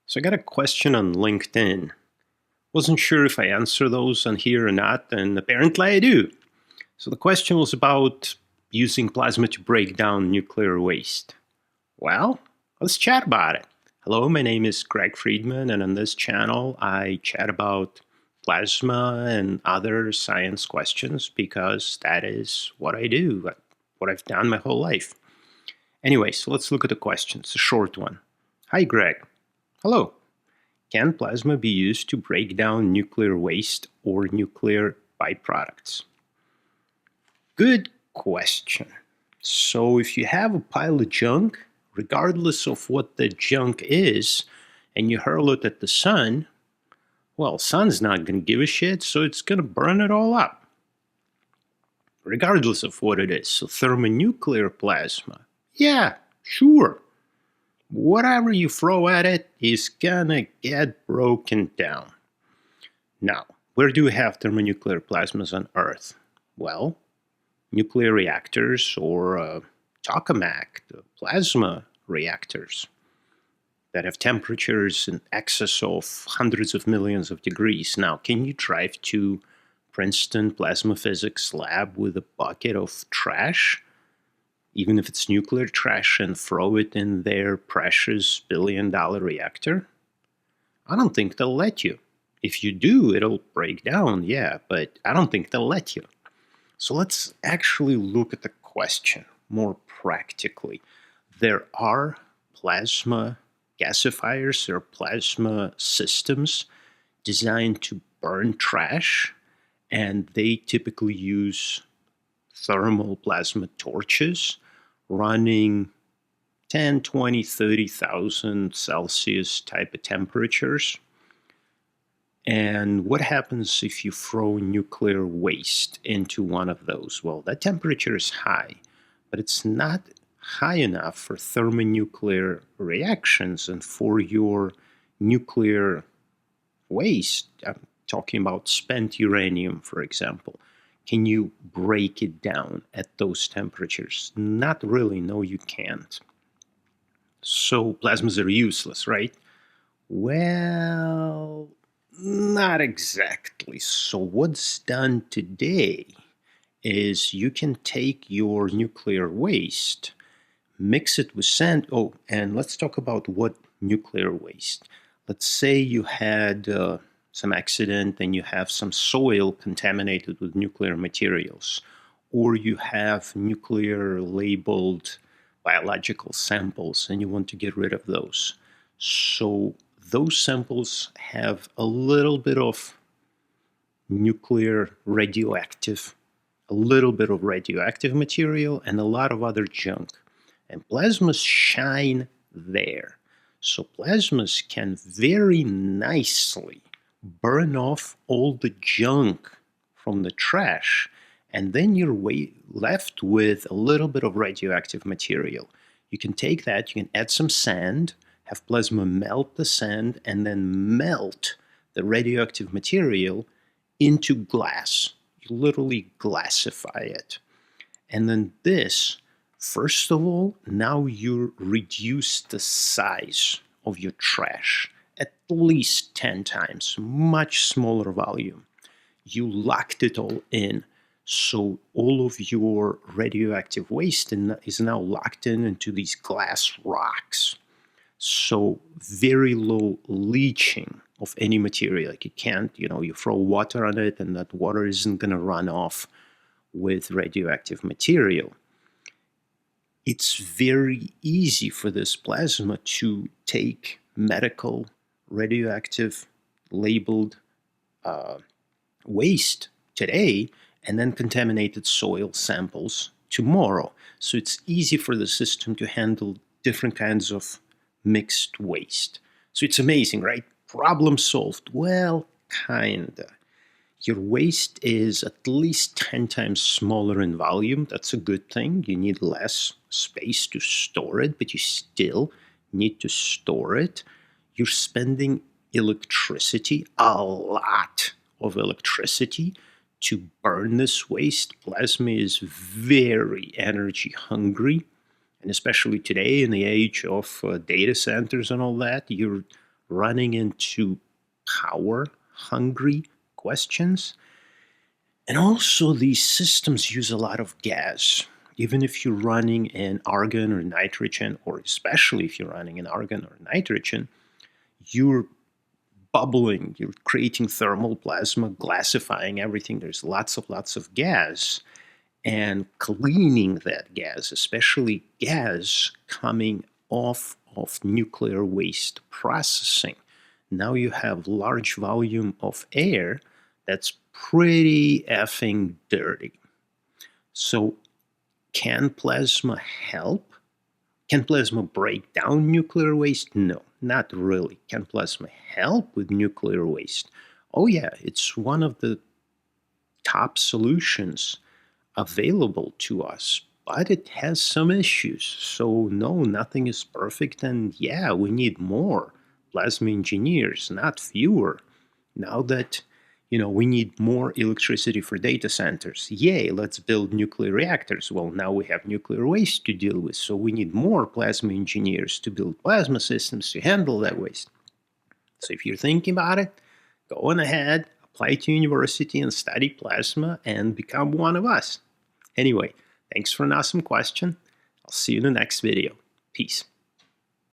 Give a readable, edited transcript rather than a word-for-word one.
So I got a question on LinkedIn. Wasn't sure if I answer those on here or not, and apparently I do. So the question was about using plasma to break down nuclear waste. Well, let's chat about it. Hello, my name is Greg Friedman, and on this channel I chat about plasma and other science questions because that is what I do, what I've done my whole life. Anyway, so let's look at the question. It's a short one. Hi, Greg. Hello. Can plasma be used to break down nuclear waste or nuclear byproducts? Good question. So if you have a pile of junk, regardless of what the junk is, and you hurl it at the sun, well, sun's not going to give a shit, so it's going to burn it all up. Regardless of what it is. So thermonuclear plasma, yeah, sure. Whatever you throw at it is gonna get broken down. Now, where do we have thermonuclear plasmas on Earth? Well, nuclear reactors or tokamak, the plasma reactors that have temperatures in excess of hundreds of millions of degrees. Now, can you drive to Princeton plasma physics lab with a bucket of trash, even if it's nuclear trash, and throw it in their precious billion-dollar reactor? I don't think they'll let you. If you do, it'll break down, yeah, but I don't think they'll let you. So let's actually look at the question more practically. There are plasma gasifiers or plasma systems designed to burn trash, and they typically use thermal plasma torches running 10, 20, 30,000 Celsius type of temperatures. And what happens if you throw nuclear waste into one of those? Well, that temperature is high, but it's not high enough for thermonuclear reactions. And for your nuclear waste, I'm talking about spent uranium, for example, can you break it down at those temperatures? Not really, no, you can't. So plasmas are useless, right? Well, not exactly. So what's done today is you can take your nuclear waste, mix it with sand. Oh, and let's talk about what nuclear waste. Let's say you had some accident and you have some soil contaminated with nuclear materials, or you have nuclear labeled biological samples and you want to get rid of those. So those samples have a little bit of nuclear radioactive, a little bit of radioactive material, and a lot of other junk. And plasmas shine there. So plasmas can very nicely burn off all the junk from the trash, and then you're left with a little bit of radioactive material. You can take that, you can add some sand, have plasma melt the sand, and then melt the radioactive material into glass. You literally glassify it. And then this, first of all, now you reduce the size of your trash at least 10 times, much smaller volume. You locked it all in. So all of your radioactive waste is now locked into these glass rocks. So very low leaching of any material. Like you can't, you throw water on it and that water isn't going to run off with radioactive material. It's very easy for this plasma to take medical radioactive labeled waste today and then contaminated soil samples tomorrow. So it's easy for the system to handle different kinds of mixed waste. So it's amazing, right? Problem solved. Well, kinda. Your waste is at least 10 times smaller in volume. That's a good thing. You need less space to store it, but you still need to store it. You're spending electricity, a lot of electricity, to burn this waste. Plasma is very energy hungry, and especially today in the age of data centers and all that, you're running into power-hungry questions. And also, these systems use a lot of gas. Even if you're running in argon or nitrogen, or especially if you're running in argon or nitrogen, you're bubbling, you're creating thermal plasma, glassifying everything. There's lots of gas. And cleaning that gas, especially gas coming off of nuclear waste processing. Now you have large volume of air that's pretty effing dirty. So can plasma help? Can plasma break down nuclear waste? No, not really. Can plasma help with nuclear waste? Oh yeah, it's one of the top solutions available to us, but it has some issues. So no, nothing is perfect, and yeah, we need more plasma engineers, not fewer. Now that we need more electricity for data centers. Yay, let's build nuclear reactors. Well, now we have nuclear waste to deal with, so we need more plasma engineers to build plasma systems to handle that waste. So if you're thinking about it, go on ahead, apply to university and study plasma and become one of us. Anyway, thanks for an awesome question. I'll see you in the next video. Peace.